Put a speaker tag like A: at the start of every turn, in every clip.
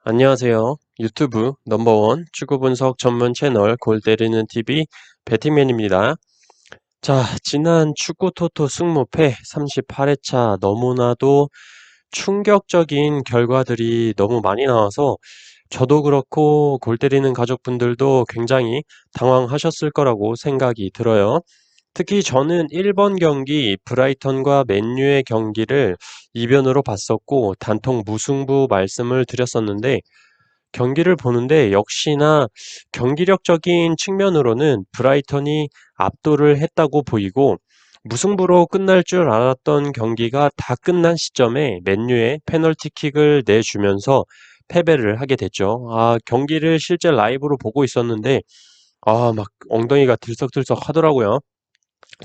A: 안녕하세요. 유튜브 넘버원 축구 분석 전문 채널 골 때리는 TV 배팅맨입니다. 자, 지난 축구 토토 승무패 38회차 너무나도 충격적인 결과들이 너무 많이 나와서 저도 그렇고 골 때리는 가족분들도 굉장히 당황하셨을 거라고 생각이 들어요. 특히 저는 1번 경기 브라이턴과 맨유의 경기를 이변으로 봤었고 단통 무승부 말씀을 드렸었는데 경기를 보는데 역시나 경기력적인 측면으로는 브라이턴이 압도를 했다고 보이고 무승부로 끝날 줄 알았던 경기가 다 끝난 시점에 맨유에 페널티킥을 내주면서 패배를 하게 됐죠. 경기를 실제 라이브로 보고 있었는데 막 엉덩이가 들썩들썩 하더라고요.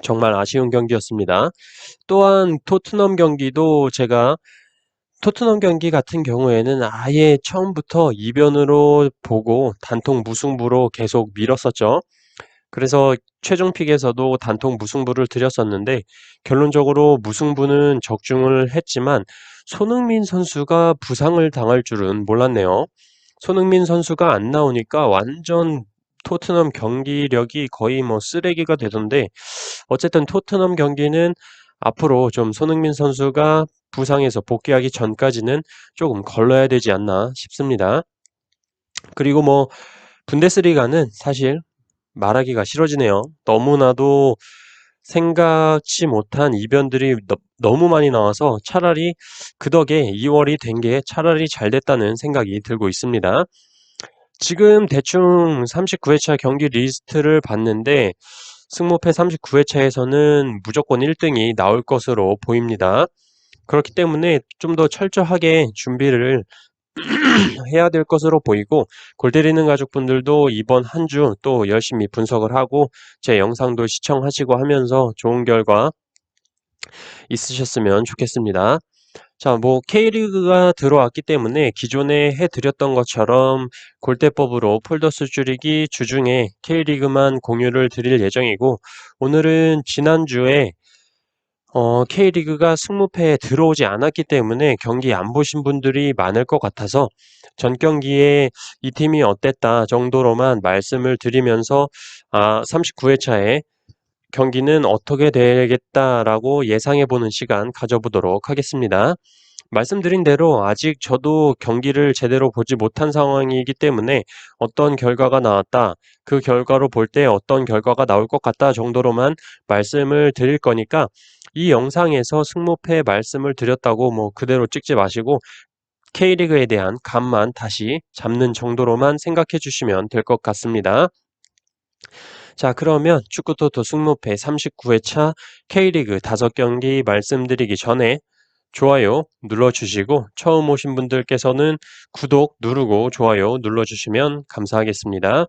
A: 정말 아쉬운 경기였습니다. 또한 토트넘 경기 같은 경우에는 아예 처음부터 이변으로 보고 단통 무승부로 계속 밀었었죠. 그래서 최종 픽에서도 단통 무승부를 드렸었는데 결론적으로 무승부는 적중을 했지만 손흥민 선수가 부상을 당할 줄은 몰랐네요. 손흥민 선수가 안 나오니까 완전 토트넘 경기력이 거의 쓰레기가 되던데 어쨌든 토트넘 경기는 앞으로 좀 손흥민 선수가 부상에서 복귀하기 전까지는 조금 걸러야 되지 않나 싶습니다. 그리고 분데스리가는 사실 말하기가 싫어지네요. 너무나도 생각지 못한 이변들이 너무 많이 나와서 차라리 그 덕에 2월이 된 게 차라리 잘 됐다는 생각이 들고 있습니다. 지금 대충 39회차 경기 리스트를 봤는데 승무패 39회차에서는 무조건 1등이 나올 것으로 보입니다. 그렇기 때문에 좀 더 철저하게 준비를 해야 될 것으로 보이고 골 때리는 가족분들도 이번 한 주 또 열심히 분석을 하고 제 영상도 시청하시고 하면서 좋은 결과 있으셨으면 좋겠습니다. 자, K리그가 들어왔기 때문에 기존에 해드렸던 것처럼 골대법으로 폴더스 줄이기 주중에 K리그만 공유를 드릴 예정이고 오늘은 지난주에 K리그가 승무패에 들어오지 않았기 때문에 경기 안 보신 분들이 많을 것 같아서 전 경기에 이 팀이 어땠다 정도로만 말씀을 드리면서 39회차에 경기는 어떻게 되겠다라고 예상해보는 시간 가져보도록 하겠습니다. 말씀드린 대로 아직 저도 경기를 제대로 보지 못한 상황이기 때문에 어떤 결과가 나왔다, 그 결과로 볼 때 어떤 결과가 나올 것 같다 정도로만 말씀을 드릴 거니까 이 영상에서 승무패 말씀을 드렸다고 그대로 찍지 마시고 K리그에 대한 감만 다시 잡는 정도로만 생각해 주시면 될 것 같습니다. 자, 그러면 축구토토 승무패 39회차 K리그 5경기 말씀드리기 전에 좋아요 눌러주시고 처음 오신 분들께서는 구독 누르고 좋아요 눌러주시면 감사하겠습니다.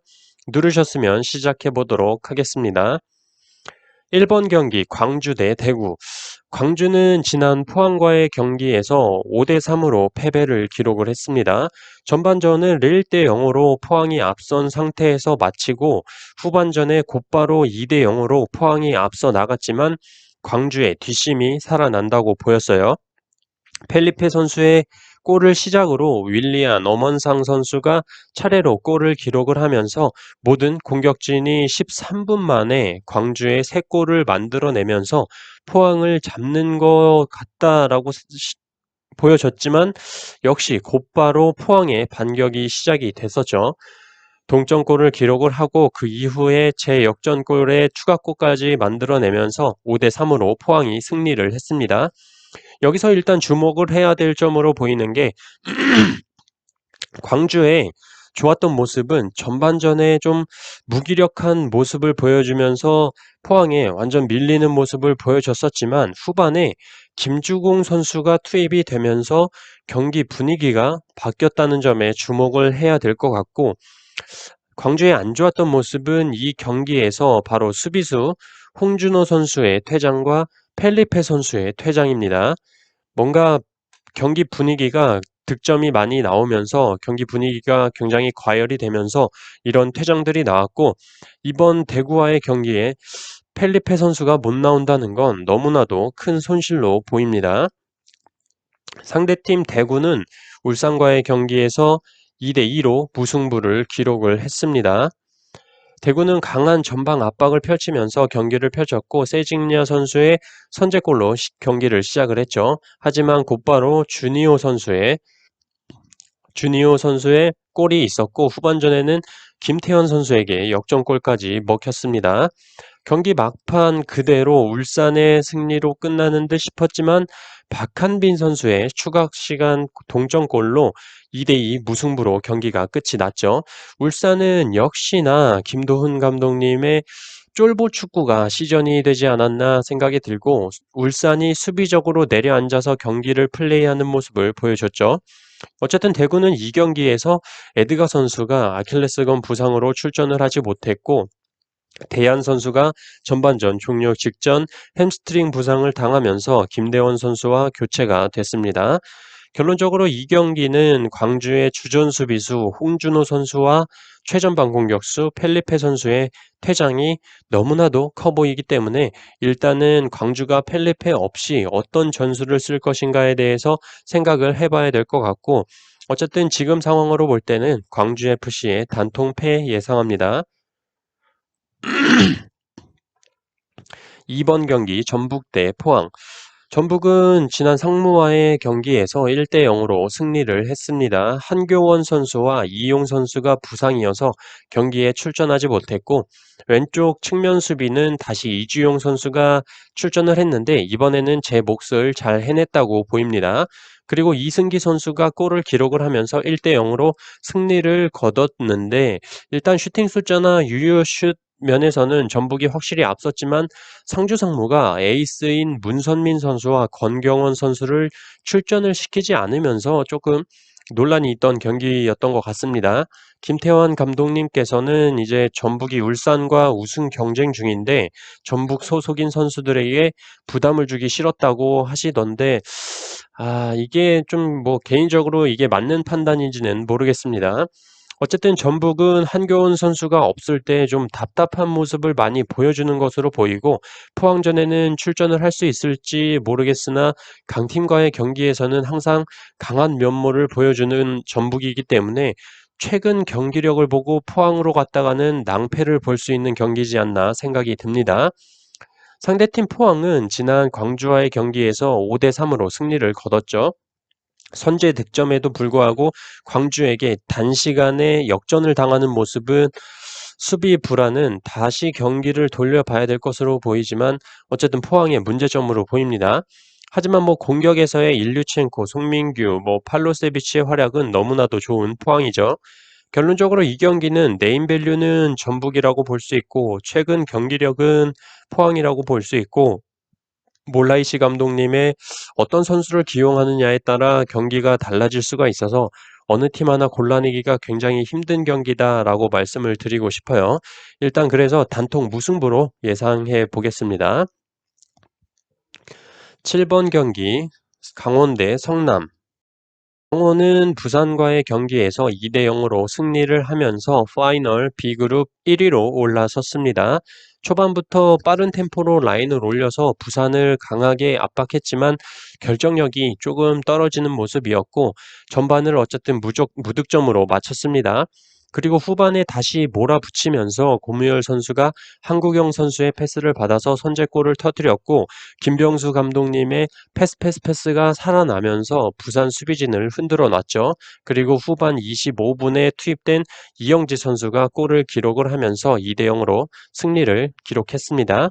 A: 누르셨으면 시작해 보도록 하겠습니다. 1번 경기 광주 대 대구. 광주는 지난 포항과의 경기에서 5대3으로 패배를 기록을 했습니다. 전반전을 1대0으로 포항이 앞선 상태에서 마치고 후반전에 곧바로 2대0으로 포항이 앞서 나갔지만 광주의 뒷심이 살아난다고 보였어요. 펠리페 선수의 골을 시작으로 윌리안, 엄원상 선수가 차례로 골을 기록을 하면서 모든 공격진이 13분 만에 광주에 3골을 만들어내면서 포항을 잡는 것 같다라고 보여졌지만 역시 곧바로 포항의 반격이 시작이 됐었죠. 동점골을 기록을 하고 그 이후에 제역전골에 추가골까지 만들어내면서 5대3으로 포항이 승리를 했습니다. 여기서 일단 주목을 해야 될 점으로 보이는 게 광주의 좋았던 모습은 전반전에 좀 무기력한 모습을 보여주면서 포항에 완전 밀리는 모습을 보여줬었지만 후반에 김주공 선수가 투입이 되면서 경기 분위기가 바뀌었다는 점에 주목을 해야 될 것 같고 광주의 안 좋았던 모습은 이 경기에서 바로 수비수 홍준호 선수의 퇴장과 펠리페 선수의 퇴장입니다. 뭔가 경기 분위기가 득점이 많이 나오면서 경기 분위기가 굉장히 과열이 되면서 이런 퇴장들이 나왔고 이번 대구와의 경기에 펠리페 선수가 못 나온다는 건 너무나도 큰 손실로 보입니다. 상대팀 대구는 울산과의 경기에서 2대2로 무승부를 기록을 했습니다. 대구는 강한 전방 압박을 펼치면서 경기를 펼쳤고 세징야 선수의 선제골로 경기를 시작을 했죠. 하지만 곧바로 주니오 선수의 골이 있었고 후반전에는 김태현 선수에게 역전골까지 먹혔습니다. 경기 막판 그대로 울산의 승리로 끝나는 듯 싶었지만 박한빈 선수의 추가시간 동점골로 2대2 무승부로 경기가 끝이 났죠. 울산은 역시나 김도훈 감독님의 쫄보 축구가 시전이 되지 않았나 생각이 들고 울산이 수비적으로 내려앉아서 경기를 플레이하는 모습을 보여줬죠. 어쨌든 대구는 이 경기에서 에드가 선수가 아킬레스건 부상으로 출전을 하지 못했고 대안 선수가 전반전 종료 직전 햄스트링 부상을 당하면서 김대원 선수와 교체가 됐습니다. 결론적으로 이 경기는 광주의 주전 수비수 홍준호 선수와 최전방 공격수 펠리페 선수의 퇴장이 너무나도 커 보이기 때문에 일단은 광주가 펠리페 없이 어떤 전술을 쓸 것인가에 대해서 생각을 해봐야 될 것 같고 어쨌든 지금 상황으로 볼 때는 광주FC의 단통패 예상합니다. 2번 경기 전북 대 포항. 전북은 지난 상무와의 경기에서 1대0으로 승리를 했습니다. 한교원 선수와 이용 선수가 부상이어서 경기에 출전하지 못했고 왼쪽 측면 수비는 다시 이주용 선수가 출전을 했는데 이번에는 제 몫을 잘 해냈다고 보입니다. 그리고 이승기 선수가 골을 기록을 하면서 1대0으로 승리를 거뒀는데 일단 슈팅 숫자나 유효슛 면에서는 전북이 확실히 앞섰지만 상주 상무가 에이스인 문선민 선수와 권경원 선수를 출전을 시키지 않으면서 조금 논란이 있던 경기였던 것 같습니다. 김태환 감독님께서는 이제 전북이 울산과 우승 경쟁 중인데 전북 소속인 선수들에게 부담을 주기 싫었다고 하시던데 이게 좀 뭐 개인적으로 이게 맞는 판단인지는 모르겠습니다. 어쨌든 전북은 한교원 선수가 없을 때 좀 답답한 모습을 많이 보여주는 것으로 보이고 포항전에는 출전을 할 수 있을지 모르겠으나 강팀과의 경기에서는 항상 강한 면모를 보여주는 전북이기 때문에 최근 경기력을 보고 포항으로 갔다가는 낭패를 볼 수 있는 경기지 않나 생각이 듭니다. 상대팀 포항은 지난 광주와의 경기에서 5대3으로 승리를 거뒀죠. 선제 득점에도 불구하고 광주에게 단시간에 역전을 당하는 모습은 수비 불안은 다시 경기를 돌려봐야 될 것으로 보이지만 어쨌든 포항의 문제점으로 보입니다. 하지만 뭐 공격에서의 일류첸코, 송민규, 팔로세비치의 활약은 너무나도 좋은 포항이죠. 결론적으로 이 경기는 네임밸류는 전북이라고 볼 수 있고 최근 경기력은 포항이라고 볼 수 있고 몰라이시 감독님의 어떤 선수를 기용하느냐에 따라 경기가 달라질 수가 있어서 어느 팀 하나 골라내기가 굉장히 힘든 경기다라고 말씀을 드리고 싶어요. 일단 그래서 단통 무승부로 예상해 보겠습니다. 7번 경기 강원 대 성남. 강원은 부산과의 경기에서 2대0으로 승리를 하면서 파이널 B그룹 1위로 올라섰습니다. 초반부터 빠른 템포로 라인을 올려서 부산을 강하게 압박했지만 결정력이 조금 떨어지는 모습이었고 전반을 어쨌든 무득점으로 마쳤습니다. 그리고 후반에 다시 몰아붙이면서 고무열 선수가 한국영 선수의 패스를 받아서 선제골을 터뜨렸고 김병수 감독님의 패스가 살아나면서 부산 수비진을 흔들어 놨죠. 그리고 후반 25분에 투입된 이영지 선수가 골을 기록을 하면서 2대0으로 승리를 기록했습니다.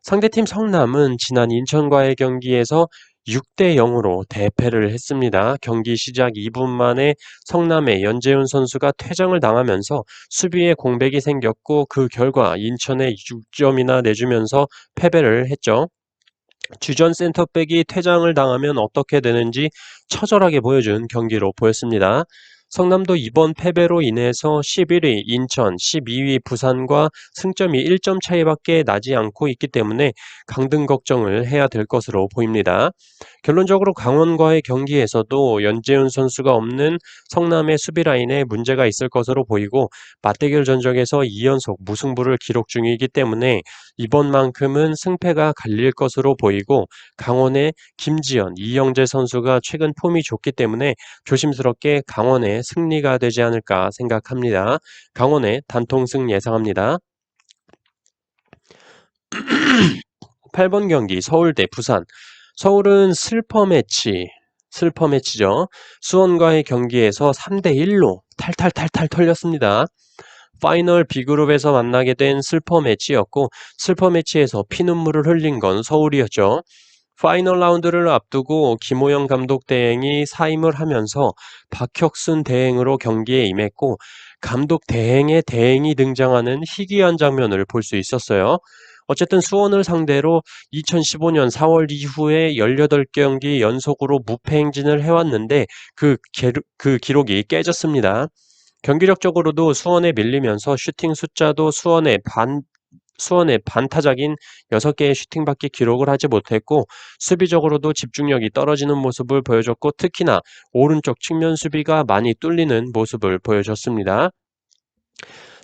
A: 상대팀 성남은 지난 인천과의 경기에서 6대0으로 대패를 했습니다. 경기 시작 2분 만에 성남의 연재훈 선수가 퇴장을 당하면서 수비에 공백이 생겼고 그 결과 인천에 6점이나 내주면서 패배를 했죠. 주전 센터백이 퇴장을 당하면 어떻게 되는지 처절하게 보여준 경기로 보였습니다. 성남도 이번 패배로 인해서 11위 인천, 12위 부산과 승점이 1점 차이밖에 나지 않고 있기 때문에 강등 걱정을 해야 될 것으로 보입니다. 결론적으로 강원과의 경기에서도 연재훈 선수가 없는 성남의 수비 라인에 문제가 있을 것으로 보이고 맞대결 전적에서 2연속 무승부를 기록 중이기 때문에 이번만큼은 승패가 갈릴 것으로 보이고 강원의 김지현, 이영재 선수가 최근 폼이 좋기 때문에 조심스럽게 강원의 인천의 승리가 되지 않을까 생각합니다. 강원의 단통승 예상합니다. 8번 경기 서울대 부산. 서울은 슬퍼 매치죠. 수원과의 경기에서 3대1로 탈탈탈탈 털렸습니다. 파이널 B그룹에서 만나게 된 슬퍼 매치였고 슬퍼 매치에서 피눈물을 흘린 건 서울이었죠. 파이널 라운드를 앞두고 김호영 감독 대행이 사임을 하면서 박혁순 대행으로 경기에 임했고 감독 대행의 대행이 등장하는 희귀한 장면을 볼 수 있었어요. 어쨌든 수원을 상대로 2015년 4월 이후에 18경기 연속으로 무패 행진을 해왔는데 그 기록이 깨졌습니다. 경기력적으로도 수원에 밀리면서 슈팅 숫자도 수원의 반타작인 6개의 슈팅밖에 기록을 하지 못했고 수비적으로도 집중력이 떨어지는 모습을 보여줬고 특히나 오른쪽 측면 수비가 많이 뚫리는 모습을 보여줬습니다.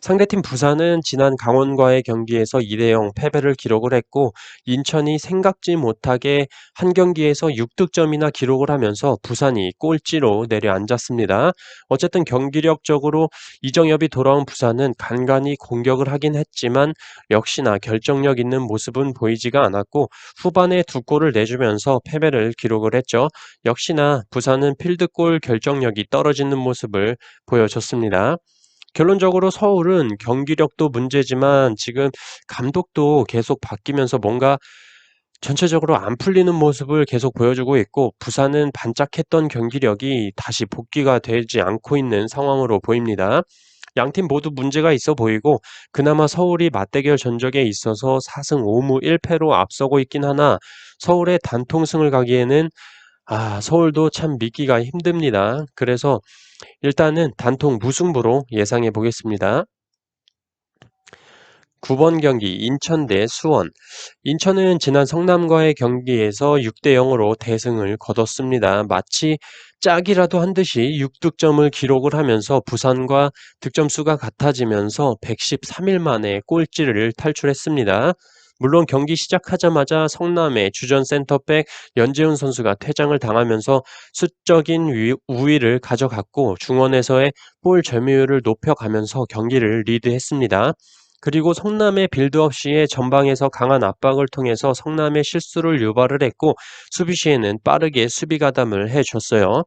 A: 상대팀 부산은 지난 강원과의 경기에서 2대0 패배를 기록을 했고 인천이 생각지 못하게 한 경기에서 6득점이나 기록을 하면서 부산이 꼴찌로 내려앉았습니다. 어쨌든 경기력적으로 이정엽이 돌아온 부산은 간간히 공격을 하긴 했지만 역시나 결정력 있는 모습은 보이지가 않았고 후반에 2골을 내주면서 패배를 기록을 했죠. 역시나 부산은 필드골 결정력이 떨어지는 모습을 보여줬습니다. 결론적으로 서울은 경기력도 문제지만 지금 감독도 계속 바뀌면서 뭔가 전체적으로 안 풀리는 모습을 계속 보여주고 있고 부산은 반짝했던 경기력이 다시 복귀가 되지 않고 있는 상황으로 보입니다. 양팀 모두 문제가 있어 보이고 그나마 서울이 맞대결 전적에 있어서 4승 5무 1패로 앞서고 있긴 하나 서울의 단통승을 가기에는 서울도 참 믿기가 힘듭니다. 그래서 일단은 단통 무승부로 예상해 보겠습니다. 9번 경기 인천 대 수원. 인천은 지난 성남과의 경기에서 6대0으로 대승을 거뒀습니다. 마치 짝이라도 한 듯이 6득점을 기록을 하면서 부산과 득점수가 같아지면서 113일 만에 꼴찌를 탈출했습니다. 물론 경기 시작하자마자 성남의 주전 센터백 연재훈 선수가 퇴장을 당하면서 수적인 우위를 가져갔고 중원에서의 볼 점유율을 높여가면서 경기를 리드했습니다. 그리고 성남의 빌드업 시에 전방에서 강한 압박을 통해서 성남의 실수를 유발을 했고 수비 시에는 빠르게 수비 가담을 해줬어요.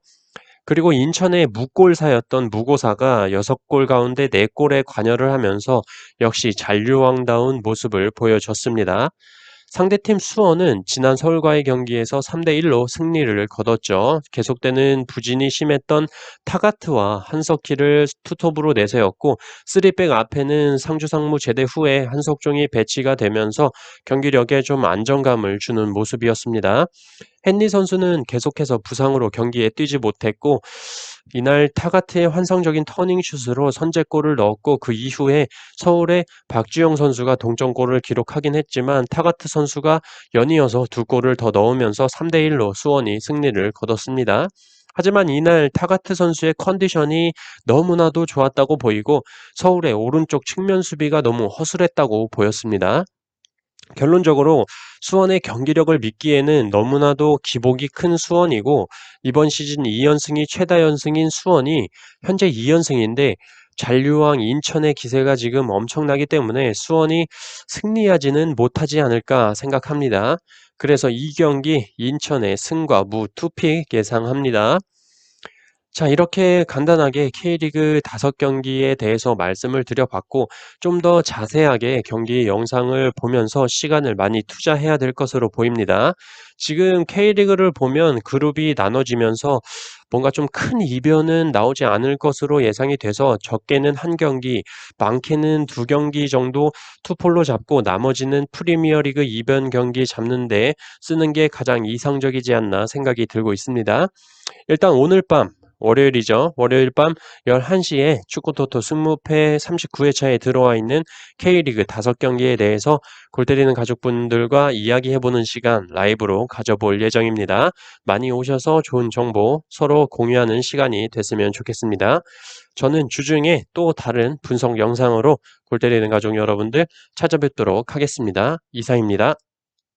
A: 그리고 인천의 무골사였던 무고사가 6골 가운데 4골에 관여를 하면서 역시 잔류왕다운 모습을 보여줬습니다. 상대팀 수원은 지난 서울과의 경기에서 3대1로 승리를 거뒀죠. 계속되는 부진이 심했던 타가트와 한석희를 투톱으로 내세웠고 3백 앞에는 상주상무 제대 후에 한석종이 배치가 되면서 경기력에 좀 안정감을 주는 모습이었습니다. 헨리 선수는 계속해서 부상으로 경기에 뛰지 못했고 이날 타가트의 환상적인 터닝슛으로 선제골을 넣었고 그 이후에 서울의 박주영 선수가 동점골을 기록하긴 했지만 타가트 선수가 연이어서 2골을 더 넣으면서 3대1로 수원이 승리를 거뒀습니다. 하지만 이날 타가트 선수의 컨디션이 너무나도 좋았다고 보이고 서울의 오른쪽 측면 수비가 너무 허술했다고 보였습니다. 결론적으로 수원의 경기력을 믿기에는 너무나도 기복이 큰 수원이고 이번 시즌 2연승이 최다 연승인 수원이 현재 2연승인데 잔류왕 인천의 기세가 지금 엄청나기 때문에 수원이 승리하지는 못하지 않을까 생각합니다. 그래서 이 경기 인천의 승과 무 투픽 예상합니다. 자, 이렇게 간단하게 K리그 5경기에 대해서 말씀을 드려봤고 좀 더 자세하게 경기 영상을 보면서 시간을 많이 투자해야 될 것으로 보입니다. 지금 K리그를 보면 그룹이 나눠지면서 뭔가 좀 큰 이변은 나오지 않을 것으로 예상이 돼서 적게는 한 경기, 많게는 2경기 정도 투폴로 잡고 나머지는 프리미어리그 이변 경기 잡는데 쓰는 게 가장 이상적이지 않나 생각이 들고 있습니다. 일단 오늘 밤 월요일이죠. 월요일 밤 11시에 축구토토 승무패 39회차에 들어와 있는 K리그 5경기에 대해서 골 때리는 가족분들과 이야기해보는 시간 라이브로 가져볼 예정입니다. 많이 오셔서 좋은 정보 서로 공유하는 시간이 됐으면 좋겠습니다. 저는 주중에 또 다른 분석 영상으로 골 때리는 가족 여러분들 찾아뵙도록 하겠습니다. 이상입니다.